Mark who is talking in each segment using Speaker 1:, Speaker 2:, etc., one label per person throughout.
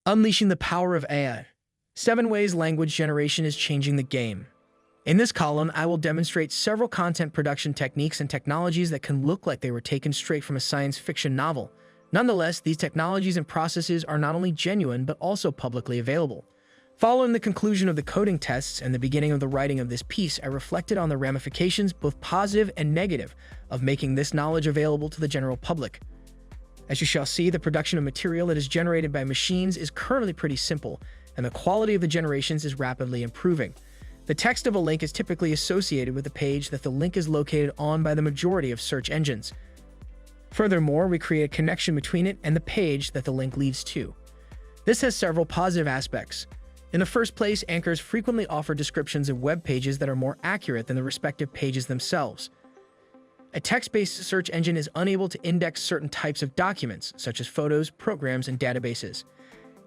Speaker 1: Unleashing the power of AI. 7 ways language generation is changing the game. In this column, I will demonstrate several content production techniques and technologies that can look like they were taken straight from a science fiction novel. Nonetheless, these technologies and processes are not only genuine but also publicly available. Following the conclusion of the coding tests and the beginning of the writing of this piece, I reflected on the ramifications, both positive and negative, of making this knowledge available to the general public. As you shall see, the production of material that is generated by machines is currently pretty simple, and the quality of the generations is rapidly improving. The text of a link is typically associated with the page that the link is located on by the majority of search engines. Furthermore, we create a connection between it and the page that the link leads to. This has several positive aspects. In the first place, anchors frequently offer descriptions of web pages that are more accurate than the respective pages themselves. A text-based search engine is unable to index certain types of documents, such as photos, programs, and databases.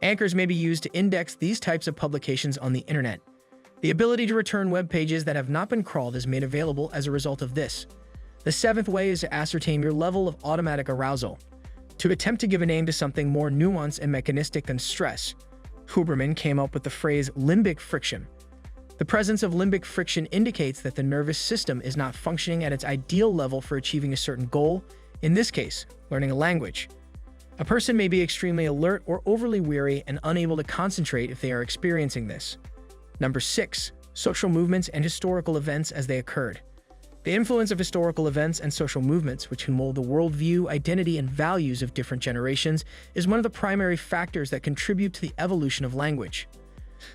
Speaker 1: Anchors may be used to index these types of publications on the internet. The ability to return web pages that have not been crawled is made available as a result of this. The 7th way is to ascertain your level of automatic arousal. To attempt to give a name to something more nuanced and mechanistic than stress, Huberman came up with the phrase limbic friction. The presence of limbic friction indicates that the nervous system is not functioning at its ideal level for achieving a certain goal, in this case, learning a language. A person may be extremely alert or overly weary and unable to concentrate if they are experiencing this. Number 6. Social movements and historical events as they occurred. The influence of historical events and social movements, which can mold the worldview, identity, and values of different generations, is one of the primary factors that contribute to the evolution of language.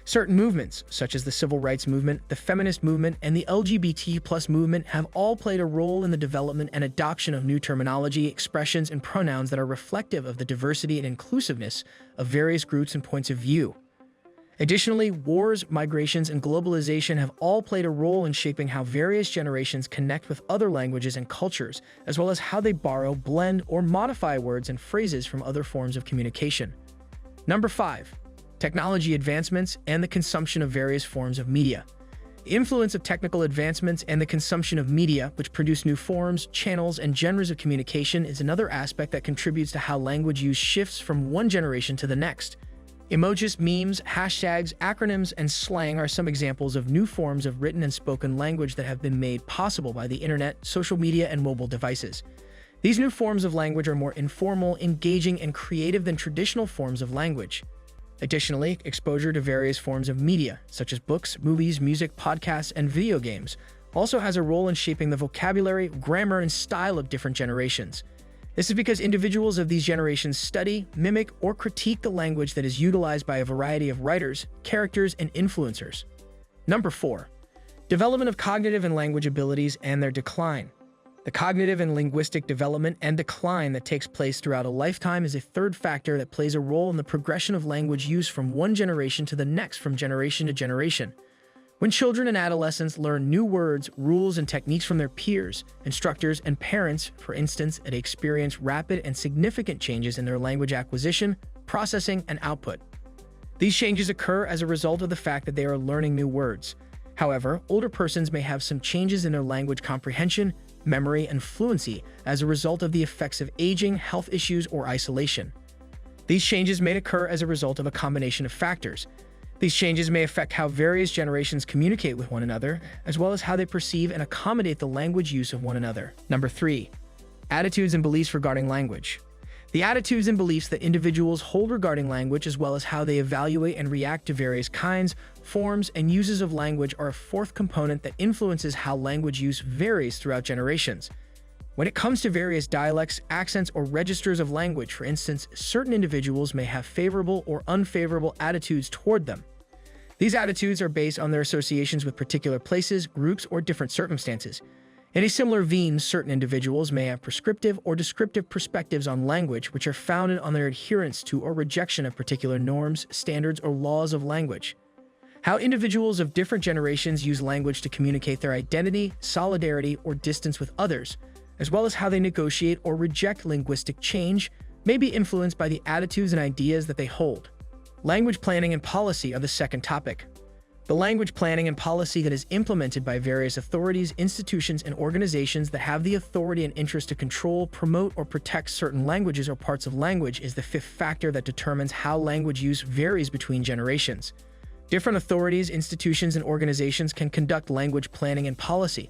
Speaker 1: Certain movements, such as the civil rights movement, the feminist movement, and the LGBT+ movement, have all played a role in the development and adoption of new terminology, expressions, and pronouns that are reflective of the diversity and inclusiveness of various groups and points of view. Additionally, wars, migrations, and globalization have all played a role in shaping how various generations connect with other languages and cultures, as well as how they borrow, blend, or modify words and phrases from other forms of communication. Number 5. Technology advancements and the consumption of various forms of media. The influence of technical advancements and the consumption of media, which produce new forms, channels, and genres of communication, is another aspect that contributes to how language use shifts from one generation to the next. Emojis, memes, hashtags, acronyms, and slang are some examples of new forms of written and spoken language that have been made possible by the internet, social media, and mobile devices. These new forms of language are more informal, engaging, and creative than traditional forms of language. Additionally, exposure to various forms of media, such as books, movies, music, podcasts, and video games, also has a role in shaping the vocabulary, grammar, and style of different generations. This is because individuals of these generations study, mimic, or critique the language that is utilized by a variety of writers, characters, and influencers. Number 4. Development of cognitive and language abilities and their decline. The cognitive and linguistic development and decline that takes place throughout a lifetime is a third factor that plays a role in the progression of language use from one generation to the next, from generation to generation. When children and adolescents learn new words, rules, and techniques from their peers, instructors, and parents, for instance, they experience rapid and significant changes in their language acquisition, processing, and output. These changes occur as a result of the fact that they are learning new words. However, older persons may have some changes in their language comprehension, memory, and fluency as a result of the effects of aging, health issues, or isolation. These changes may occur as a result of a combination of factors. These changes may affect how various generations communicate with one another, as well as how they perceive and accommodate the language use of one another. Number 3. Attitudes and beliefs regarding language. The attitudes and beliefs that individuals hold regarding language, as well as how they evaluate and react to various kinds, forms, and uses of language, are a fourth component that influences how language use varies throughout generations. When it comes to various dialects, accents, or registers of language, for instance, certain individuals may have favorable or unfavorable attitudes toward them. These attitudes are based on their associations with particular places, groups, or different circumstances. In a similar vein, certain individuals may have prescriptive or descriptive perspectives on language, which are founded on their adherence to or rejection of particular norms, standards, or laws of language. How individuals of different generations use language to communicate their identity, solidarity, or distance with others, as well as how they negotiate or reject linguistic change, may be influenced by the attitudes and ideas that they hold. Language planning and policy are the second topic. The language planning and policy that is implemented by various authorities, institutions, and organizations that have the authority and interest to control, promote, or protect certain languages or parts of language is the fifth factor that determines how language use varies between generations. Different authorities, institutions, and organizations can conduct language planning and policy.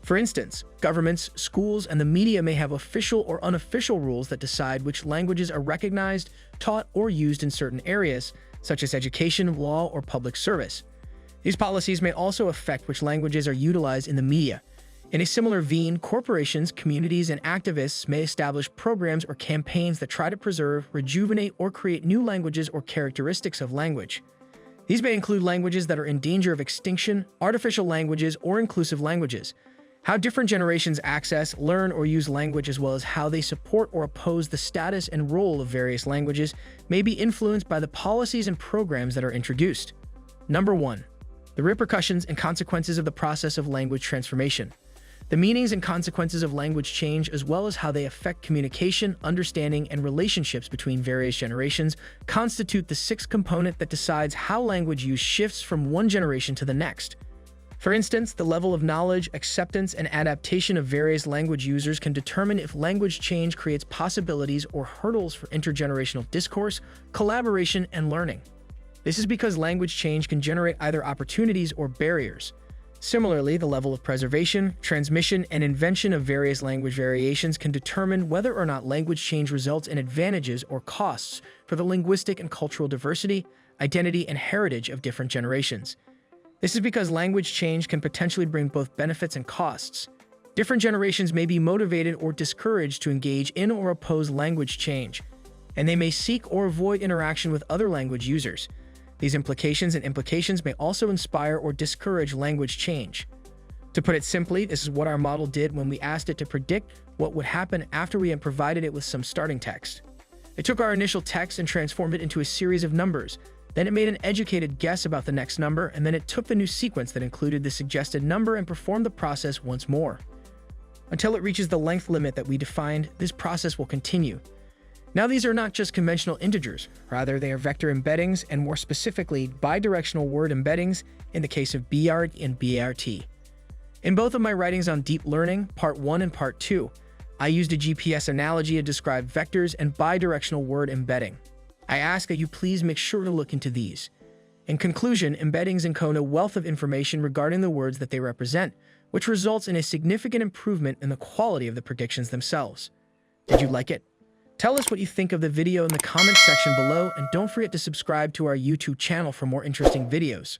Speaker 1: For instance, governments, schools, and the media may have official or unofficial rules that decide which languages are recognized, taught, or used in certain areas, such as education, law, or public service. These policies may also affect which languages are utilized in the media. In a similar vein, corporations, communities, and activists may establish programs or campaigns that try to preserve, rejuvenate, or create new languages or characteristics of language. These may include languages that are in danger of extinction, artificial languages, or inclusive languages. How different generations access, learn, or use language, as well as how they support or oppose the status and role of various languages, may be influenced by the policies and programs that are introduced. Number 1. The repercussions and consequences of the process of language transformation. The meanings and consequences of language change, as well as how they affect communication, understanding, and relationships between various generations, constitute the sixth component that decides how language use shifts from one generation to the next. For instance, the level of knowledge, acceptance, and adaptation of various language users can determine if language change creates possibilities or hurdles for intergenerational discourse, collaboration, and learning. This is because language change can generate either opportunities or barriers. Similarly, the level of preservation, transmission, and invention of various language variations can determine whether or not language change results in advantages or costs for the linguistic and cultural diversity, identity, and heritage of different generations. This is because language change can potentially bring both benefits and costs. Different generations may be motivated or discouraged to engage in or oppose language change, and they may seek or avoid interaction with other language users. These implications may also inspire or discourage language change. To put it simply, this is what our model did when we asked it to predict what would happen after we had provided it with some starting text. It took our initial text and transformed it into a series of numbers. Then it made an educated guess about the next number, and then it took the new sequence that included the suggested number and performed the process once more. Until it reaches the length limit that we defined, this process will continue. Now, these are not just conventional integers, rather they are vector embeddings, and more specifically, bidirectional word embeddings in the case of BART and BART. In both of my writings on deep learning, Part 1 and Part 2, I used a GPS analogy to describe vectors and bidirectional word embedding. I ask that you please make sure to look into these. In conclusion, embeddings encode a wealth of information regarding the words that they represent, which results in a significant improvement in the quality of the predictions themselves. Did you like it? Tell us what you think of the video in the comments section below, and don't forget to subscribe to our YouTube channel for more interesting videos.